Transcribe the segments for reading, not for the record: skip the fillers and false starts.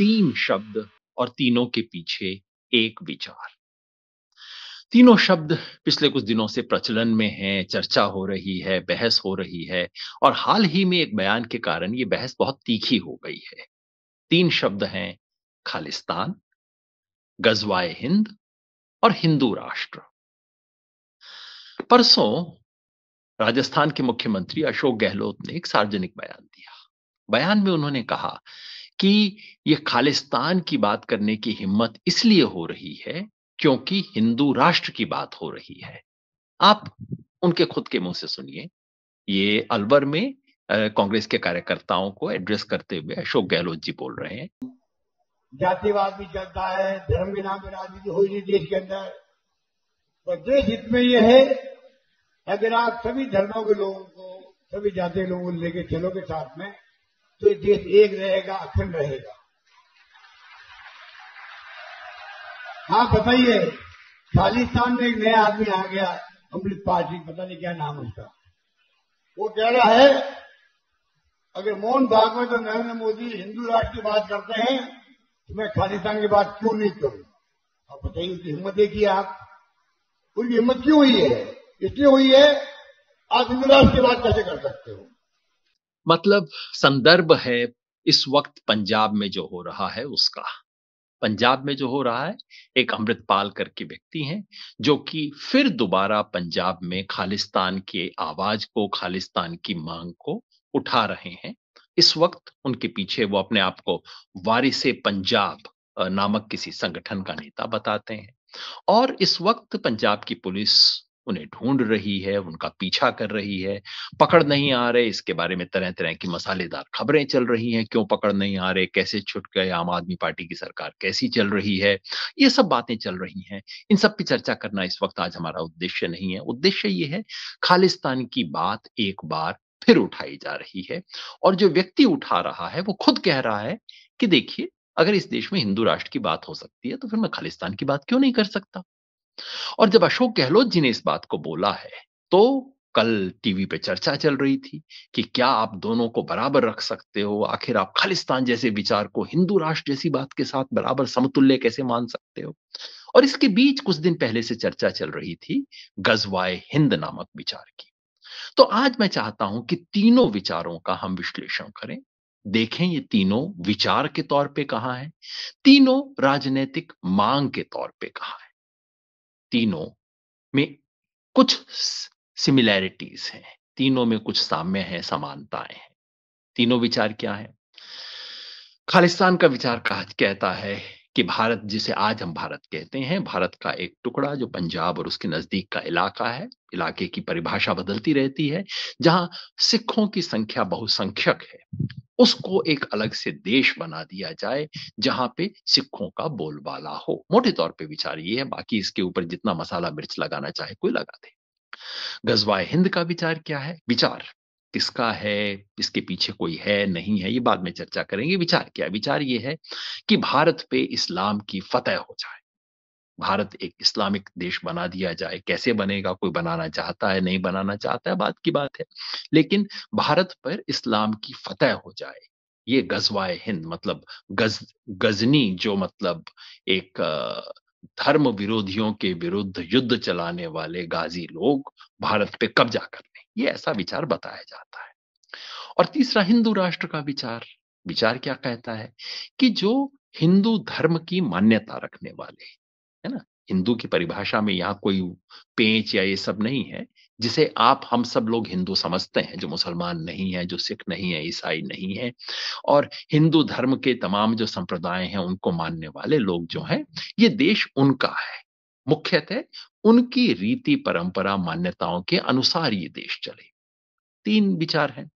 तीन शब्द और तीनों के पीछे एक विचार। तीनों शब्द पिछले कुछ दिनों से प्रचलन में हैं, चर्चा हो रही है, बहस हो रही है और हाल ही में एक बयान के कारण ये बहस बहुत तीखी हो गई है। तीन शब्द हैं खालिस्तान, गज़वाए हिंद और हिंदू राष्ट्र। परसों राजस्थान के मुख्यमंत्री अशोक गहलोत ने एक सार्वजनिक बयान दिया। बयान में उन्होंने कहा कि ये खालिस्तान की बात करने की हिम्मत इसलिए हो रही है क्योंकि हिंदू राष्ट्र की बात हो रही है। आप उनके खुद के मुंह से सुनिए। ये अलवर में कांग्रेस के कार्यकर्ताओं को एड्रेस करते हुए अशोक गहलोत जी बोल रहे हैं। जातिवाद भी चलता है, धर्म के नाम पर राजनीति हो रही देश के अंदर, पर देश हित में यह है अगर आप सभी धर्मों के लोगों को, सभी जाति के लोगों को लेकर चलोगे साथ में, तो ये देश एक रहेगा, अखंड रहेगा। हाँ बताइए, खालिस्तान में एक नया आदमी आ गया, अमृत पार्टी, पता नहीं क्या नाम उसका, वो कह रहा है अगर मोहन भागवत और नरेंद्र मोदी हिंदू राष्ट्र की बात करते हैं तो मैं खालिस्तान की बात क्यों नहीं करूं। आप बताइए उसकी हिम्मत देखिए आप, उनकी हिम्मत क्यों हुई है? इसलिए हुई है आप हिंदू राष्ट्र की बात कैसे कर सकते हो। मतलब संदर्भ है इस वक्त पंजाब में जो हो रहा है उसका। पंजाब में जो हो रहा है, एक अमृतपाल करके व्यक्ति हैं जो कि फिर दोबारा पंजाब में खालिस्तान के आवाज को, खालिस्तान की मांग को उठा रहे हैं। इस वक्त उनके पीछे वो अपने आप को वारिसे पंजाब नामक किसी संगठन का नेता बताते हैं और इस वक्त पंजाब की पुलिस उन्हें ढूंढ रही है, उनका पीछा कर रही है। पकड़ नहीं आ रहे, इसके बारे में तरह-तरह की मसालेदार खबरें चल रही हैं, क्यों पकड़ नहीं आ रहे, कैसे छूट गए, आम आदमी पार्टी की सरकार कैसी चल रही है, ये सब बातें चल रही हैं। इन सब पे चर्चा करना इस वक्त आज हमारा उद्देश्य नहीं है। उद्देश्य ये है, खालिस्तान की बात एक बार फिर उठाई जा रही है और जो व्यक्ति उठा रहा है, वो खुद कह रहा है कि देखिए, अगर इस देश में हिंदू राष्ट्र की बात हो सकती है, तो फिर मैं खालिस्तान की बात क्यों नहीं कर सकता? और जब अशोक गहलोत जी ने इस बात को बोला है, तो कल टीवी पे चर्चा चल रही थी कि क्या आप दोनों को बराबर रख सकते हो? आखिर आप खालिस्तान जैसे विचार को हिंदू राष्ट्र जैसी बात के साथ बराबर समतुल्य कैसे मान सकते हो? और इसके बीच कुछ दिन पहले से चर्चा चल रही थी गज़वाए हिंद नामक विचार की। तो आज मैं चाहता हूं कि तीनों विचारों का हम विश्लेषण करें, देखें ये तीनों विचार के तौर पे कहां है, तीनों राजनीतिक मांग के तौर पे कहां है। तीनों में कुछ सिमिलैरिटीज हैं, तीनों में कुछ साम्य है, समानताएं हैं। तीनों विचार क्या है? खालिस्तान का विचार कहता है कि भारत, जिसे आज हम भारत कहते हैं, भारत का एक टुकड़ा जो पंजाब और उसके नजदीक का इलाका है, इलाके की परिभाषा बदलती रहती है, जहां सिखों की संख्या बहुसंख्यक है, उसको एक अलग से देश बना दिया जाए जहां पे सिखों का बोलबाला हो। मोटे तौर पे विचार ये है, बाकी इसके ऊपर जितना मसाला मिर्च लगाना चाहे कोई लगा दे। गजवाए हिंद का विचार क्या है? विचार किसका है, इसके पीछे कोई है नहीं है, ये बाद में चर्चा करेंगे। विचार क्या है? विचार ये है कि भारत पे इस्लाम की फतह हो जाए, भारत एक इस्लामिक देश बना दिया जाए। कैसे बनेगा, कोई बनाना चाहता है, नहीं बनाना चाहता है, बात की बात है, लेकिन भारत पर इस्लाम की फतह हो जाए। ये गजवाए हिंद मतलब गजनी, जो मतलब एक धर्म विरोधियों के विरुद्ध युद्ध चलाने वाले गाजी लोग भारत पे कब्जा कर लें, ये ऐसा विचार बताया जाता है। और तीसरा हिंदू राष्ट्र का विचार। विचार क्या कहता है कि जो हिंदू धर्म की मान्यता रखने वाले, है ना, हिंदू की परिभाषा में यहाँ कोई पेंच या ये सब नहीं है, जिसे आप हम सब लोग हिंदू समझते हैं, जो मुसलमान नहीं है, जो सिख नहीं है, ईसाई नहीं है, और हिंदू धर्म के तमाम जो संप्रदाय हैं उनको मानने वाले लोग जो हैं, ये देश उनका है। मुख्यतः उनकी रीति परंपरा मान्यताओं के अनुसार ये देश चले। तीन विचार हैं।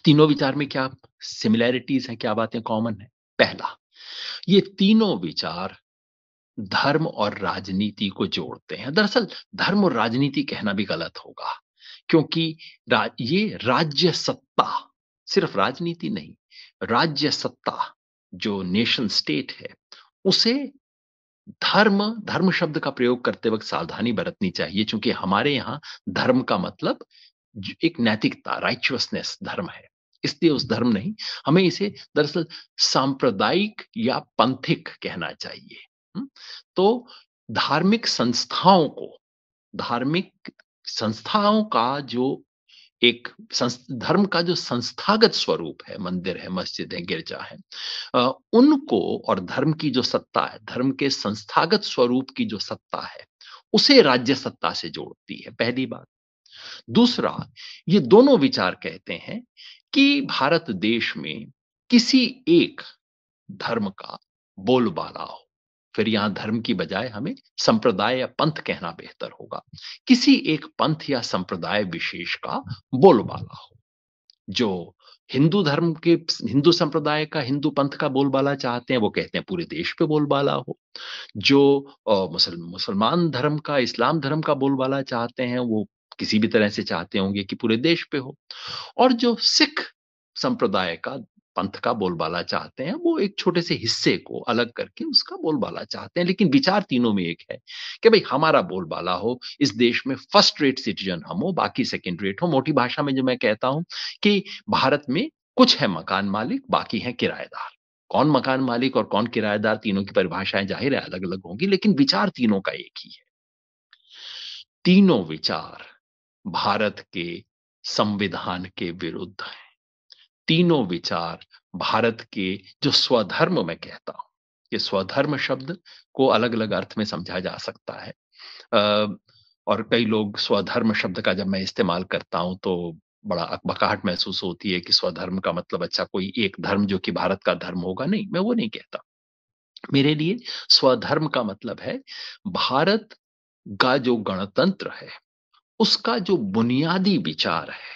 तीनों विचार में क्या सिमिलैरिटीज हैं, क्या बातें कॉमन है? पहला, ये तीनों विचार धर्म और राजनीति को जोड़ते हैं। दरअसल धर्म और राजनीति कहना भी गलत होगा, क्योंकि ये राज्य सत्ता, सिर्फ राजनीति नहीं, राज्य सत्ता जो नेशन स्टेट है, उसे धर्म धर्म शब्द का प्रयोग करते वक्त सावधानी बरतनी चाहिए, क्योंकि हमारे यहाँ धर्म का मतलब एक नैतिकता, राइचुअसनेस धर्म है। इसलिए उस धर्म नहीं, हमें इसे दरअसल सांप्रदायिक या पंथिक कहना चाहिए। तो धार्मिक संस्थाओं को धार्मिक संस्थाओं का जो एक धर्म का जो संस्थागत स्वरूप है, मंदिर है, मस्जिद है, गिरजा है, उनको और धर्म की जो सत्ता है, धर्म के संस्थागत स्वरूप की जो सत्ता है, उसे राज्य सत्ता से जोड़ती है, पहली बात। दूसरा, ये दोनों विचार कहते हैं कि भारत देश में किसी एक धर्म का बोलबाला हो। फिर यहां धर्म की बजाय हमें संप्रदाय या पंथ कहना बेहतर होगा। किसी एक पंथ या संप्रदाय विशेष का बोलबाला हो। जो हिंदू धर्म के हिंदू संप्रदाय का हिंदू पंथ का बोलबाला चाहते हैं, वो कहते हैं पूरे देश पे बोलबाला हो। जो मुसलमान धर्म का, इस्लाम धर्म का बोलबाला चाहते हैं, वो किसी भी तरह से चाहते होंगे कि पूरे देश पे हो। और जो सिख संप्रदाय का पंथ का बोलबाला चाहते हैं, वो एक छोटे से हिस्से को अलग करके उसका बोलबाला चाहते हैं। लेकिन विचार तीनों में एक है कि भाई हमारा बोलबाला हो, इस देश में फर्स्ट रेट सिटीजन हम हो, बाकी सेकंड रेट हो। मोटी भाषा में जो मैं कहता हूं कि भारत में कुछ है मकान मालिक, बाकी है किराएदार। कौन मकान मालिक और कौन किराएदार, तीनों की परिभाषाएं जाहिर है अलग अलग होंगी, लेकिन विचार तीनों का एक ही है। तीनों विचार भारत के संविधान के विरुद्ध हैं। तीनों विचार भारत के जो स्वधर्म मैं कहता हूं, कि स्वधर्म शब्द को अलग अलग अर्थ में समझा जा सकता है। और कई लोग स्वधर्म शब्द का जब मैं इस्तेमाल करता हूं तो बड़ा अकबकाहट महसूस होती है कि स्वधर्म का मतलब अच्छा कोई एक धर्म जो कि भारत का धर्म होगा। नहीं, मैं वो नहीं कहता। मेरे लिए स्वधर्म का मतलब है भारत का जो गणतंत्र है, उसका जो बुनियादी विचार है,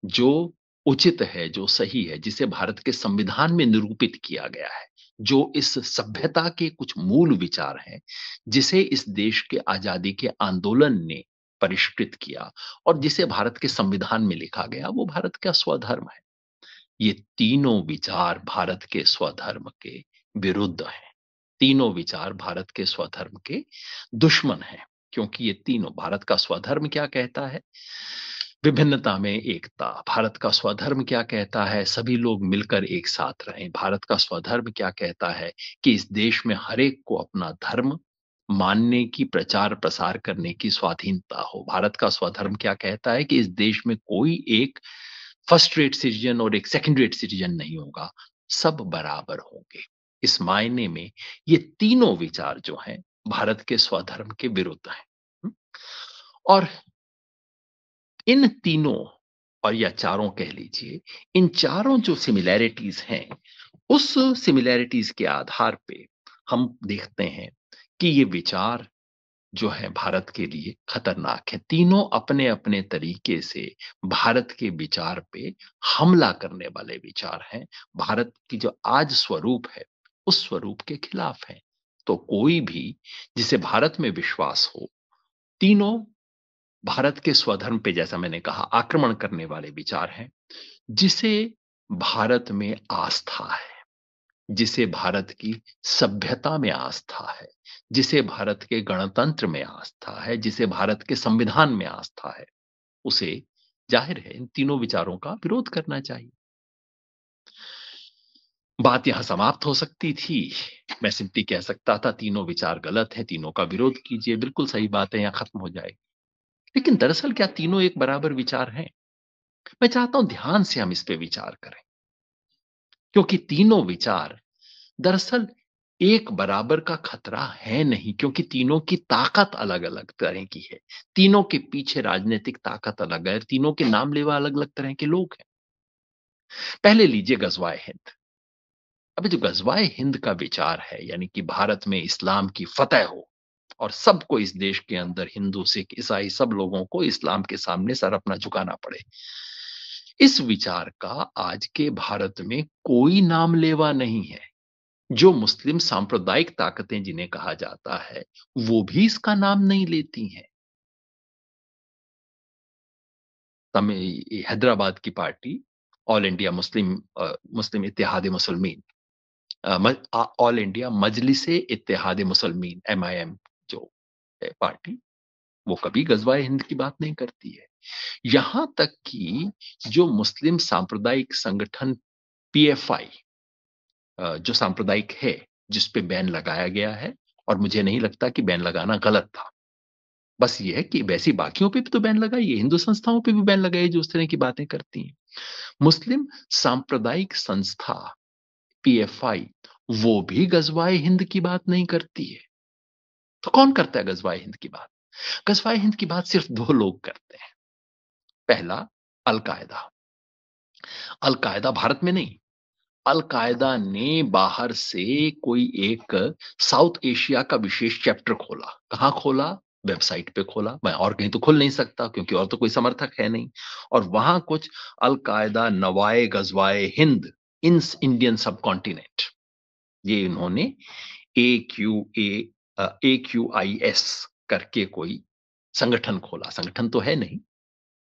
जो उचित है, जो सही है, जिसे भारत के संविधान में निरूपित किया गया है, जो इस सभ्यता के कुछ मूल विचार हैं, जिसे इस देश के आजादी के आंदोलन ने परिष्कृत किया और जिसे भारत के संविधान में लिखा गया, वो भारत का स्वधर्म है। ये तीनों विचार भारत के स्वधर्म के विरुद्ध हैं। तीनों विचार भारत के स्वधर्म के दुश्मन हैं, क्योंकि ये तीनों, भारत का स्वधर्म क्या कहता है? विभिन्नता में एकता। भारत का स्वधर्म क्या कहता है? सभी लोग मिलकर एक साथ रहें। भारत का स्वधर्म क्या कहता है? कि इस देश में हर एक को अपना धर्म मानने की, प्रचार प्रसार करने की स्वाधीनता हो। भारत का स्वधर्म क्या कहता है? कि इस देश में कोई एक फर्स्ट रेट सिटीजन और एक सेकंड रेट सिटीजन नहीं होगा, सब बराबर होंगे। इस मायने में ये तीनों विचार जो हैं, भारत के स्वधर्म के विरुद्ध हैं। और इन तीनों, और या चारों कह लीजिए, इन चारों जो सिमिलैरिटीज हैं, उस सिमिलैरिटीज के आधार पे हम देखते हैं कि ये विचार जो है भारत के लिए खतरनाक है। तीनों अपने अपने तरीके से भारत के विचार पे हमला करने वाले विचार हैं। भारत की जो आज स्वरूप है, उस स्वरूप के खिलाफ है। तो कोई भी जिसे भारत में विश्वास हो, तीनों भारत के स्वधर्म पे, जैसा मैंने कहा, आक्रमण करने वाले विचार हैं। जिसे भारत में आस्था है, जिसे भारत की सभ्यता में आस्था है, जिसे भारत के गणतंत्र में आस्था है, जिसे भारत के संविधान में आस्था है, उसे जाहिर है इन तीनों विचारों का विरोध करना चाहिए। बात यहां समाप्त हो सकती थी। मैं सिंपली कह सकता था तीनों विचार गलत हैं, तीनों का विरोध कीजिए, बिल्कुल सही बात है, यहां खत्म हो जाएगी। लेकिन दरअसल क्या तीनों एक बराबर विचार हैं? मैं चाहता हूं ध्यान से हम इस पे विचार करें, क्योंकि तीनों विचार दरअसल एक बराबर का खतरा है नहीं, क्योंकि तीनों की ताकत अलग अलग तरह की है। तीनों के पीछे राजनीतिक ताकत अलग है, तीनों के नाम लेवा अलग अलग तरह के लोग हैं। पहले लीजिए गजवाए हिंद। अभी जो गजवाए हिंद का विचार है, यानी कि भारत में इस्लाम की फतह हो और सबको इस देश के अंदर, हिंदू सिख ईसाई सब लोगों को इस्लाम के सामने सर अपना झुकाना पड़े, इस विचार का आज के भारत में कोई नाम लेवा नहीं है। जो मुस्लिम सांप्रदायिक ताकतें जिन्हें कहा जाता है, वो भी इसका नाम नहीं लेती हैं। हैदराबाद की party all India Muslim Ittehad Muslimeen, all India Majlis-e Ittehad Muslimeen, MIM जो है पार्टी, वो कभी गजवाए हिंद की बात नहीं करती है। यहां तक कि जो मुस्लिम सांप्रदायिक संगठन पीएफआई, जो सांप्रदायिक है, जिस पे बैन लगाया गया है, और मुझे नहीं लगता कि बैन लगाना गलत था। बस ये है कि वैसी बाकियों पे भी तो बैन लगाइए, हिंदू संस्थाओं पे भी बैन लगाइए जो उस तरह की बातें करती हैं। मुस्लिम सांप्रदायिक संस्था पीएफआई वो भी गजवाए हिंद की बात नहीं करती है। तो कौन करता है गजवाए हिंद की बात? गजवाए हिंद की बात सिर्फ दो लोग करते हैं। पहला, अलकायदा। अलकायदा भारत में नहीं, अलकायदा ने बाहर से कोई एक साउथ एशिया का विशेष चैप्टर खोला। कहां खोला? वेबसाइट पे खोला। मैं और कहीं तो खुल नहीं सकता क्योंकि और तो कोई समर्थक है नहीं। और वहां कुछ अलकायदा नवाए गजवाए हिंद इन इंडियन सब कॉन्टिनेंट, ये इन्होंने AQAS करके कोई संगठन खोला। संगठन तो है नहीं,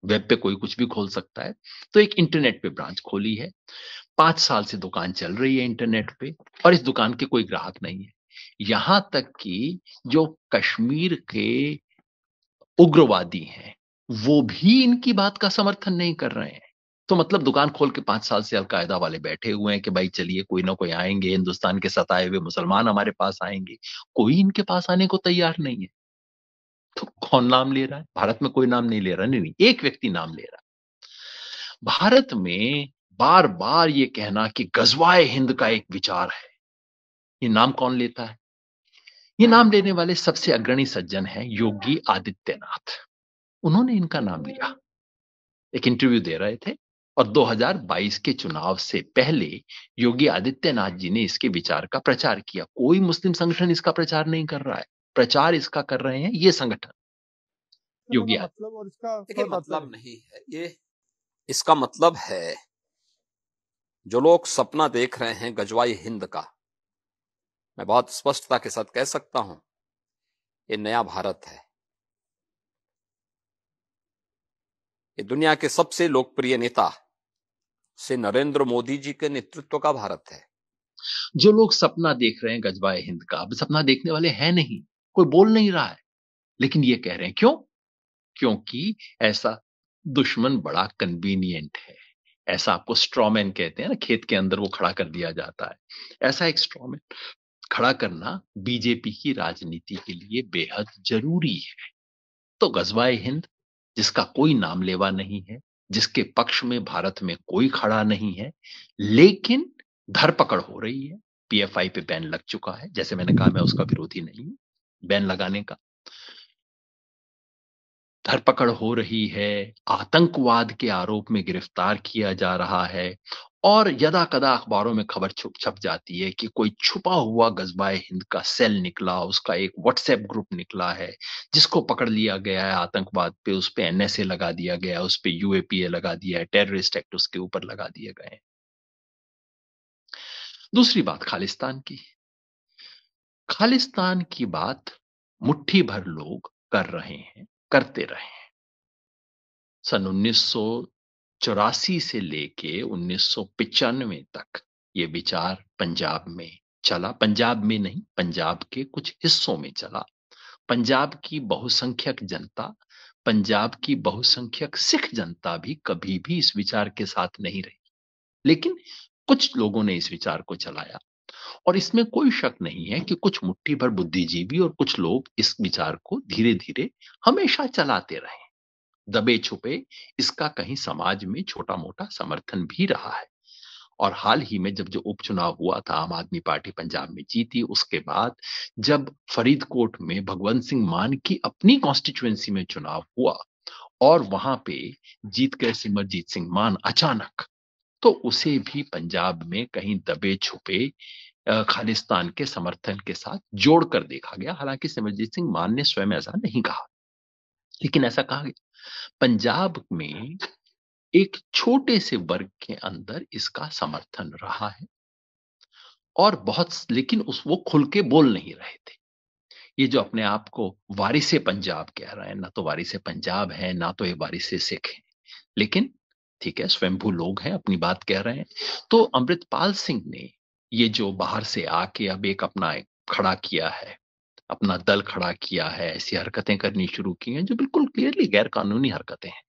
वेब पे कोई कुछ भी खोल सकता है। तो एक इंटरनेट पे ब्रांच खोली है। 5 साल से दुकान चल रही है इंटरनेट पे, और इस दुकान के कोई ग्राहक नहीं है। यहां तक कि जो कश्मीर के उग्रवादी हैं, वो भी इनकी बात का समर्थन नहीं कर रहे हैं। तो मतलब दुकान खोल के 5 साल से अलकायदा वाले बैठे हुए हैं कि भाई चलिए कोई ना कोई आएंगे, हिंदुस्तान के सताए हुए मुसलमान हमारे पास आएंगे। कोई इनके पास आने को तैयार नहीं है। तो कौन नाम ले रहा है? भारत में कोई नाम नहीं ले रहा। नहीं नहीं, एक व्यक्ति नाम ले रहा है। भारत में बार बार ये कहना कि गजवाए हिंद का एक विचार है, ये नाम कौन लेता है? ये नाम लेने वाले सबसे अग्रणी सज्जन हैं योगी आदित्यनाथ। उन्होंने इनका नाम लिया, एक इंटरव्यू दे रहे थे, और 2022 के चुनाव से पहले योगी आदित्यनाथ जी ने इसके विचार का प्रचार किया। कोई मुस्लिम संगठन इसका प्रचार नहीं कर रहा है, प्रचार इसका कर रहे हैं ये संगठन योगी आदित्यनाथ। मतलब और इसका देखिए मतलब नहीं है ये, इसका मतलब है जो लोग सपना देख रहे हैं गजवाई हिंद का, मैं बहुत स्पष्टता के साथ कह सकता हूं, ये नया भारत है। ये दुनिया के सबसे लोकप्रिय नेता से नरेंद्र मोदी जी के नेतृत्व का भारत है। जो लोग सपना देख रहे हैं गजवाए हिंद का, अब सपना देखने वाले हैं नहीं, कोई बोल नहीं रहा है, लेकिन ये कह रहे हैं। क्यों? क्योंकि ऐसा दुश्मन बड़ा कन्वीनियंट है। ऐसा आपको स्ट्रॉमैन कहते हैं ना, खेत के अंदर वो खड़ा कर दिया जाता है। ऐसा एक स्ट्रॉमैन खड़ा करना बीजेपी की राजनीति के लिए बेहद जरूरी है। तो गजवाए हिंद, जिसका कोई नाम लेवा नहीं है, जिसके पक्ष में भारत में कोई खड़ा नहीं है, लेकिन धरपकड़ हो रही है। पीएफआई पे बैन लग चुका है। जैसे मैंने कहा, मैं उसका विरोधी नहीं हूं बैन लगाने का। धरपकड़ हो रही है, आतंकवाद के आरोप में गिरफ्तार किया जा रहा है, और यदा कदा अखबारों में खबर छप जाती है कि कोई छुपा हुआ गजवाए हिंद का सेल निकला, उसका एक व्हाट्सएप ग्रुप निकला है, जिसको पकड़ लिया गया है आतंकवाद पे। उस पे एनएसए लगा दिया गया है, उस पे यूएपीए लगा दिया है, टेररिस्ट एक्ट उसके ऊपर लगा दिए गए हैं। दूसरी बात खालिस्तान की। खालिस्तान की बात मुट्ठी भर लोग कर रहे हैं, करते रहे हैं। सन 1984 से लेके 1995 तक ये विचार पंजाब में चला। पंजाब में नहीं, पंजाब के कुछ हिस्सों में चला। पंजाब की बहुसंख्यक जनता, पंजाब की बहुसंख्यक सिख जनता भी कभी भी इस विचार के साथ नहीं रही, लेकिन कुछ लोगों ने इस विचार को चलाया। और इसमें कोई शक नहीं है कि कुछ मुट्ठी भर बुद्धिजीवी और कुछ लोग इस विचार को धीरे धीरे हमेशा चलाते रहे, दबे छुपे। इसका कहीं समाज में छोटा मोटा समर्थन भी रहा है। और हाल ही में जब जो उपचुनाव हुआ था, आम आदमी पार्टी पंजाब में जीती, उसके बाद जब फरीदकोट में भगवंत सिंह मान की अपनी कॉन्स्टिट्यूएंसी में चुनाव हुआ और वहां पे जीत गए सिमरजीत सिंह मान अचानक, तो उसे भी पंजाब में कहीं दबे छुपे खालिस्तान के समर्थन के साथ जोड़कर देखा गया। हालांकि सिमरजीत सिंह मान ने स्वयं ऐसा नहीं कहा, लेकिन ऐसा कहा गया। पंजाब में एक छोटे से वर्ग के अंदर इसका समर्थन रहा है, और बहुत, लेकिन उस वो खुल के बोल नहीं रहे थे। ये जो अपने आप को वारिसे पंजाब कह रहे हैं, ना तो वारिसे पंजाब है, ना तो ये वारिसे सिख है, लेकिन ठीक है, स्वयंभू लोग हैं, अपनी बात कह रहे हैं। तो अमृतपाल सिंह ने ये जो बाहर से आके अब एक अपना खड़ा किया है, अपना दल खड़ा किया है, ऐसी हरकतें करनी शुरू की हैं जो बिल्कुल क्लियरली गैर कानूनी हरकतें हैं।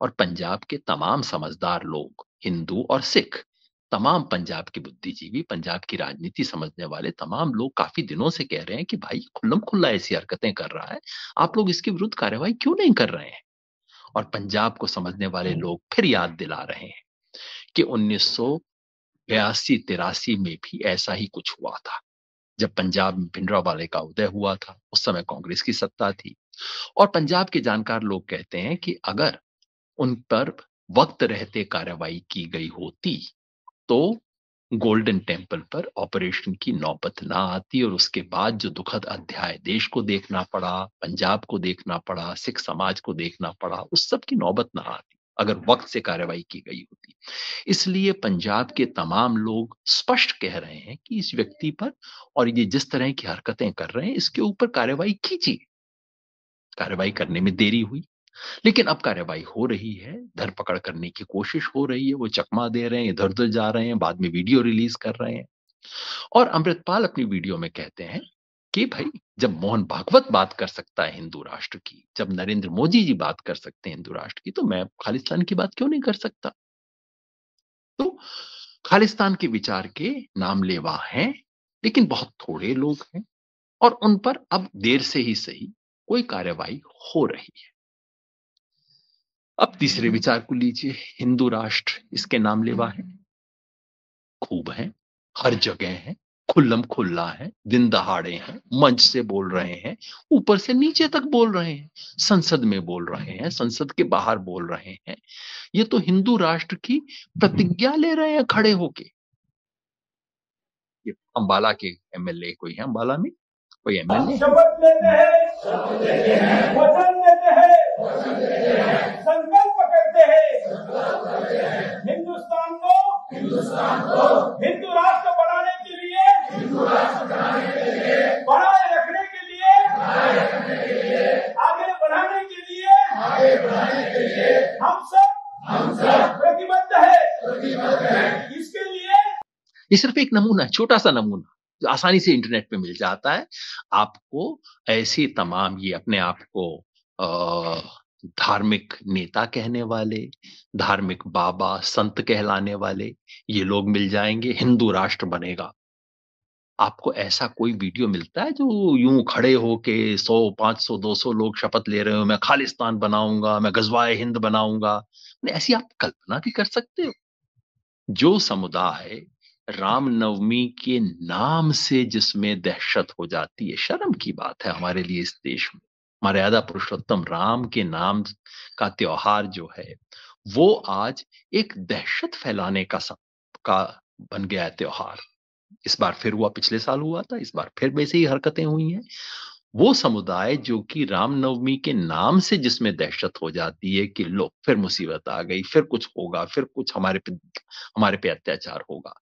और पंजाब के तमाम समझदार लोग, हिंदू और सिख, तमाम पंजाब के बुद्धिजीवी, पंजाब की राजनीति समझने वाले तमाम लोग काफी दिनों से कह रहे हैं कि भाई खुल्लम खुल्ला ऐसी हरकतें कर रहा है, आप लोग इसके विरुद्ध कार्रवाई क्यों नहीं कर रहे हैं? और पंजाब को समझने वाले लोग फिर याद दिला रहे हैं कि 1982-83 में भी ऐसा ही कुछ हुआ था, जब पंजाब में भिंडरावाले का उदय हुआ था। उस समय कांग्रेस की सत्ता थी और पंजाब के जानकार लोग कहते हैं कि अगर उन पर वक्त रहते कार्रवाई की गई होती तो गोल्डन टेम्पल पर ऑपरेशन की नौबत ना आती और उसके बाद जो दुखद अध्याय देश को देखना पड़ा, पंजाब को देखना पड़ा, सिख समाज को देखना पड़ा, उस सब की नौबत ना आती अगर वक्त से कार्रवाई की गई होती। इसलिए पंजाब के तमाम लोग स्पष्ट कह रहे हैं कि इस व्यक्ति पर और ये जिस तरह की हरकतें कर रहे हैं इसके ऊपर कार्रवाई कीजिए। कार्रवाई करने में देरी हुई, लेकिन अब कार्रवाई हो रही है, धरपकड़ करने की कोशिश हो रही है, वो चकमा दे रहे हैं, इधर-उधर जा रहे हैं, बाद में वीडियो रिलीज कर रहे हैं। और अमृतपाल अपनी वीडियो में कहते हैं कि भाई जब मोहन भागवत बात कर सकता है हिंदू राष्ट्र की, जब नरेंद्र मोदी जी बात कर सकते हैं हिंदू राष्ट्र की, तो मैं खालिस्तान की बात क्यों नहीं कर सकता? तो खालिस्तान के विचार के नामलेवा हैं, लेकिन बहुत थोड़े लोग हैं और उन पर अब देर से ही सही कोई कार्रवाई हो रही है। अब तीसरे विचार को लीजिए, हिंदू राष्ट्र इसके नामलेवा है, खूब है, हर जगह है, खुल्लम खुल्ला है, दिन दहाड़े हैं, मंच से बोल रहे हैं, ऊपर से नीचे तक बोल रहे हैं, संसद में बोल रहे हैं, संसद के बाहर बोल रहे हैं। ये तो हिंदू राष्ट्र की प्रतिज्ञा ले रहे हैं खड़े होके। ये अंबाला के एमएलए कोई है, अंबाला में कोई एमएलए शपथ लेते हैं, वचन देते हैं, संकल्प करते हैं हिंदुस्तान को हिंदू राष्ट्र बनाने के लिए, बनाए रखने के लिए, आगे बढ़ाने के लिए हम सब प्रतिबद्ध है। इसके लिए ये सिर्फ एक नमूना है, छोटा सा नमूना जो आसानी से इंटरनेट पे मिल जाता है। आपको ऐसे तमाम ये अपने आप को धार्मिक नेता कहने वाले, धार्मिक बाबा, संत कहलाने वाले ये लोग मिल जाएंगे, हिंदू राष्ट्र बनेगा। आपको ऐसा कोई वीडियो मिलता है जो यूं खड़े होके 100, 500, 200 लोग शपथ ले रहे हो, मैं खालिस्तान बनाऊंगा, मैं गजवाए हिंद बनाऊंगा? नहीं, ऐसी आप कल्पना भी कर सकते हो? जो समुदाय रामनवमी के नाम से जिसमें दहशत हो जाती है, शर्म की बात है हमारे लिए इस देश में। मर्यादा पुरुषोत्तम राम के नाम का त्योहार जो है वो आज एक दहशत फैलाने का बन गया है त्योहार। इस बार फिर हुआ, पिछले साल हुआ था, इस बार फिर वैसे ही हरकतें हुई हैं। वो समुदाय जो कि रामनवमी के नाम से जिसमें दहशत हो जाती है कि लो फिर मुसीबत आ गई, फिर कुछ होगा, फिर कुछ हमारे पे अत्याचार होगा।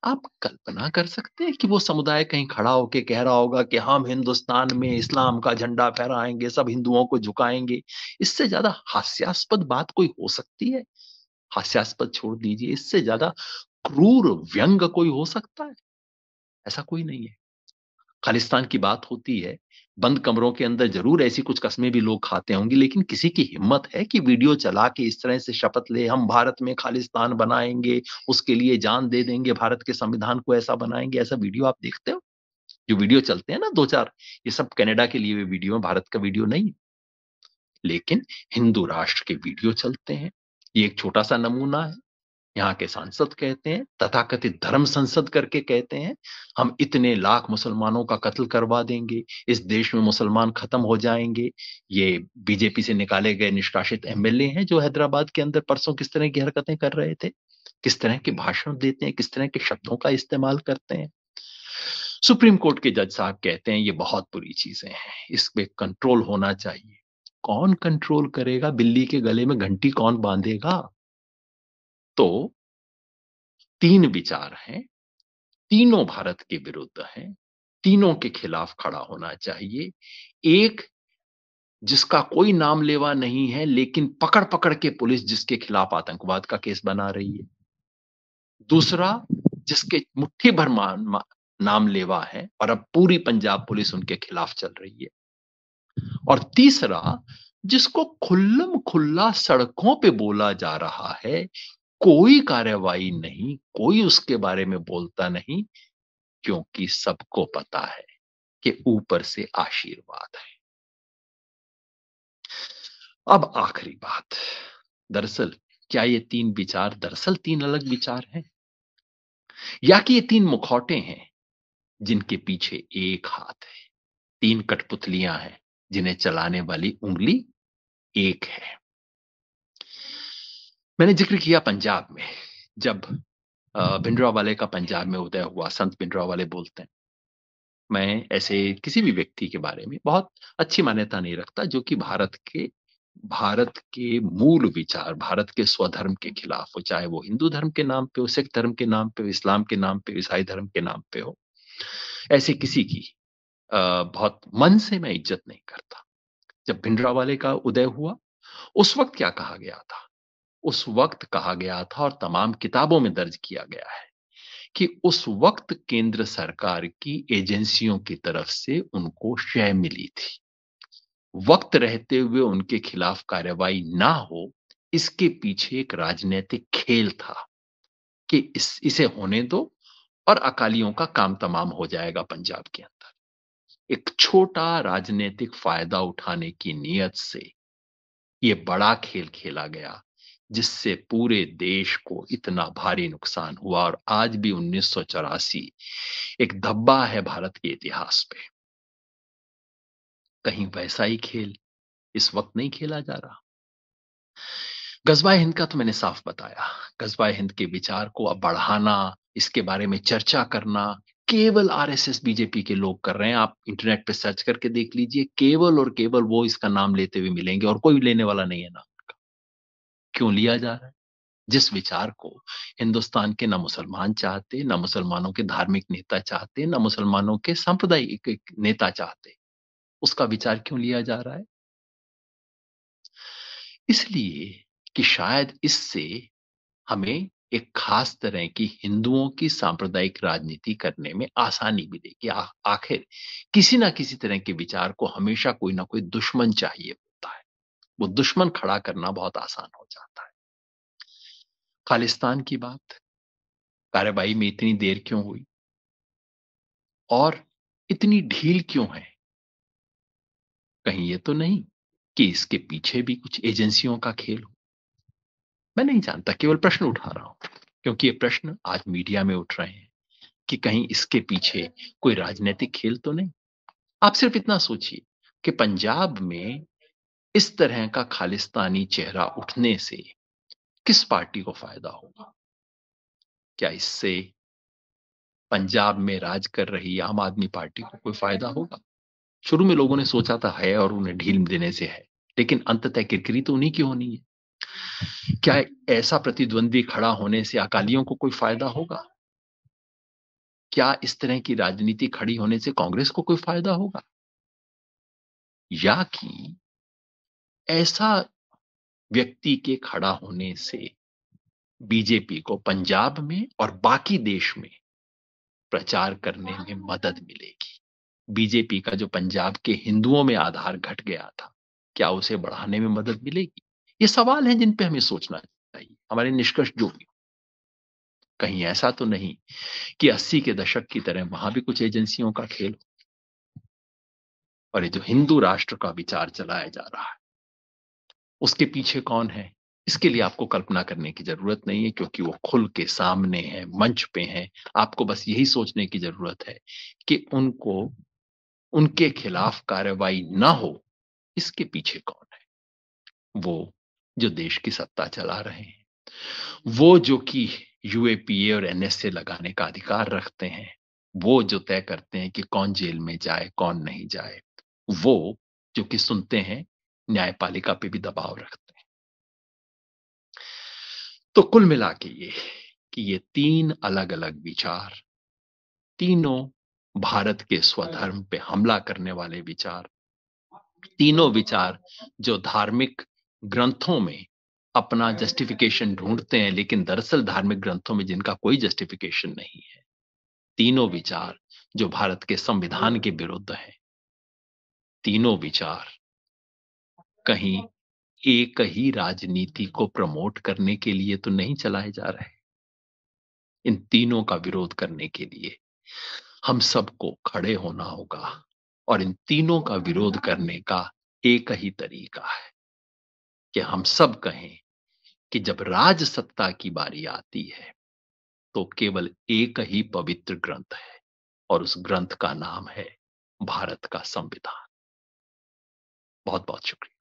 आप कल्पना कर सकते हैं कि वो समुदाय कहीं खड़ा होके कह रहा होगा कि हम हिंदुस्तान में इस्लाम का झंडा फहराएंगे, सब हिंदुओं को झुकाएंगे? इससे ज्यादा हास्यास्पद बात कोई हो सकती है? हास्यास्पद छोड़ दीजिए, इससे ज्यादा क्रूर व्यंग कोई हो सकता है? ऐसा कोई नहीं है। खालिस्तान की बात होती है, बंद कमरों के अंदर जरूर ऐसी कुछ कस्में भी लोग खाते होंगे, लेकिन किसी की हिम्मत है कि वीडियो चला के इस तरह से शपथ ले, हम भारत में खालिस्तान बनाएंगे, उसके लिए जान दे देंगे, भारत के संविधान को ऐसा बनाएंगे? ऐसा वीडियो आप देखते हो? जो वीडियो चलते हैं ना 2-4, ये सब कनाडा के लिए वीडियो है, भारत का वीडियो नहीं। लेकिन हिंदू राष्ट्र के वीडियो चलते हैं। ये एक छोटा सा नमूना है। यहाँ के सांसद कहते हैं, तथाकथित धर्म संसद करके कहते हैं, हम इतने लाख मुसलमानों का कत्ल करवा देंगे, इस देश में मुसलमान खत्म हो जाएंगे। ये बीजेपी से निकाले गए निष्कासित एमएलए हैं जो हैदराबाद के अंदर परसों किस तरह की हरकतें कर रहे थे, किस तरह के भाषण देते हैं, किस तरह के शब्दों का इस्तेमाल करते हैं। सुप्रीम कोर्ट के जज साहब कहते हैं ये बहुत बुरी चीजें हैं, इस पे कंट्रोल होना चाहिए। कौन कंट्रोल करेगा? बिल्ली के गले में घंटी कौन बांधेगा? तो 3 विचार हैं, तीनों भारत के विरुद्ध हैं, तीनों के खिलाफ खड़ा होना चाहिए। एक जिसका कोई नाम लेवा नहीं है, लेकिन पकड़ पकड़ के पुलिस जिसके खिलाफ आतंकवाद का केस बना रही है। दूसरा जिसके मुट्ठी भर नाम लेवा है और अब पूरी पंजाब पुलिस उनके खिलाफ चल रही है। और तीसरा जिसको खुल्लम खुल्ला सड़कों पे बोला जा रहा है, कोई कार्रवाई नहीं, कोई उसके बारे में बोलता नहीं, क्योंकि सबको पता है कि ऊपर से आशीर्वाद है। अब आखिरी बात, दरअसल क्या ये तीन विचार दरअसल तीन अलग विचार हैं, या कि ये तीन मुखौटे हैं जिनके पीछे एक हाथ है, तीन कठपुतलियां हैं जिन्हें चलाने वाली उंगली एक है। मैंने जिक्र किया पंजाब में, जब भिंडरावाले का पंजाब में उदय हुआ, संत भिंडरावाले बोलते हैं, मैं ऐसे किसी भी व्यक्ति के बारे में बहुत अच्छी मान्यता नहीं रखता जो कि भारत के मूल विचार, भारत के स्वधर्म के खिलाफ हो, चाहे वो हिंदू धर्म के नाम पे हो, सिख धर्म के नाम पे हो, इस्लाम के नाम पे, ईसाई धर्म के नाम पे हो, ऐसे किसी की बहुत मन से मैं इज्जत नहीं करता। जब भिंडरावाले का उदय हुआ, उस वक्त क्या कहा गया था? उस वक्त कहा गया था और तमाम किताबों में दर्ज किया गया है कि उस वक्त केंद्र सरकार की एजेंसियों की तरफ से उनको शय मिली थी। वक्त रहते हुए उनके खिलाफ कार्रवाई ना हो, इसके पीछे एक राजनीतिक खेल था कि इसे होने दो और अकालियों का काम तमाम हो जाएगा पंजाब के अंदर। एक छोटा राजनीतिक फायदा उठाने की नीयत से यह बड़ा खेल खेला गया, जिससे पूरे देश को इतना भारी नुकसान हुआ, और आज भी 1984 एक धब्बा है भारत के इतिहास पे। कहीं वैसा ही खेल इस वक्त नहीं खेला जा रहा। गजवाए हिंद का तो मैंने साफ बताया, गजवाए हिंद के विचार को अब बढ़ाना, इसके बारे में चर्चा करना केवल आरएसएस बीजेपी के लोग कर रहे हैं। आप इंटरनेट पे सर्च करके देख लीजिए, केवल और केवल वो इसका नाम लेते हुए मिलेंगे और कोई लेने वाला नहीं है नाम का। क्यों लिया जा रहा है? जिस विचार को हिंदुस्तान के ना मुसलमान चाहते, ना मुसलमानों के धार्मिक नेता चाहते, ना मुसलमानों के सांप्रदायिक नेता चाहते, उसका विचार क्यों लिया जा रहा है? इसलिए कि शायद इससे हमें एक खास तरह की हिंदुओं की सांप्रदायिक राजनीति करने में आसानी मिलेगी। आखिर किसी ना किसी तरह के विचार को हमेशा कोई ना कोई दुश्मन चाहिए होता है, वो दुश्मन खड़ा करना बहुत आसान हो जाता है। खालिस्तान की बात, कार्रवाई में इतनी देर क्यों हुई और इतनी ढील क्यों है? कहीं ये तो नहीं कि इसके पीछे भी कुछ एजेंसियों का खेल हो? मैं नहीं जानता, केवल प्रश्न उठा रहा हूं, क्योंकि ये प्रश्न आज मीडिया में उठ रहे हैं कि कहीं इसके पीछे कोई राजनीतिक खेल तो नहीं। आप सिर्फ इतना सोचिए कि पंजाब में इस तरह का खालिस्तानी चेहरा उठने से किस पार्टी को फायदा होगा? क्या इससे पंजाब में राज कर रही आम आदमी पार्टी को कोई फायदा होगा? शुरू में लोगों ने सोचा था है और उन्हें ढील देने से है, लेकिन अंततः किरकिरी तो उन्हीं की होनी है। क्या ऐसा प्रतिद्वंदी खड़ा होने से अकालियों को कोई फायदा होगा? क्या इस तरह की राजनीति खड़ी होने से कांग्रेस को कोई फायदा होगा? या कि ऐसा व्यक्ति के खड़ा होने से बीजेपी को पंजाब में और बाकी देश में प्रचार करने में मदद मिलेगी? बीजेपी का जो पंजाब के हिंदुओं में आधार घट गया था, क्या उसे बढ़ाने में मदद मिलेगी? ये सवाल हैं जिन पे हमें सोचना चाहिए। हमारे निष्कर्ष जो भी, कहीं ऐसा तो नहीं कि 80 के दशक की तरह वहां भी कुछ एजेंसियों का खेल हो, और ये जो हिंदू राष्ट्र का विचार चलाया जा रहा है उसके पीछे कौन है? इसके लिए आपको कल्पना करने की जरूरत नहीं है, क्योंकि वो खुल के सामने है, मंच पे है। आपको बस यही सोचने की जरूरत है कि उनके खिलाफ कार्रवाई ना हो, इसके पीछे कौन है? वो जो देश की सत्ता चला रहे हैं, वो जो कि यूएपीए और एनएसए लगाने का अधिकार रखते हैं, वो जो तय करते हैं कि कौन जेल में जाए, कौन नहीं जाए, वो जो कि सुनते हैं न्यायपालिका पे भी दबाव रखते हैं। तो कुल मिला के ये कि ये तीन अलग अलग विचार, तीनों भारत के स्वधर्म पे हमला करने वाले विचार, तीनों विचार जो धार्मिक ग्रंथों में अपना जस्टिफिकेशन ढूंढते हैं, लेकिन दरअसल धार्मिक ग्रंथों में जिनका कोई जस्टिफिकेशन नहीं है, तीनों विचार जो भारत के संविधान के विरुद्ध है, तीनों विचार कहीं एक ही राजनीति को प्रमोट करने के लिए तो नहीं चलाए जा रहे। इन तीनों का विरोध करने के लिए हम सबको खड़े होना होगा और इन तीनों का विरोध करने का एक ही तरीका है कि हम सब कहें कि जब राज सत्ता की बारी आती है तो केवल एक ही पवित्र ग्रंथ है और उस ग्रंथ का नाम है भारत का संविधान। बहुत बहुत शुक्रिया।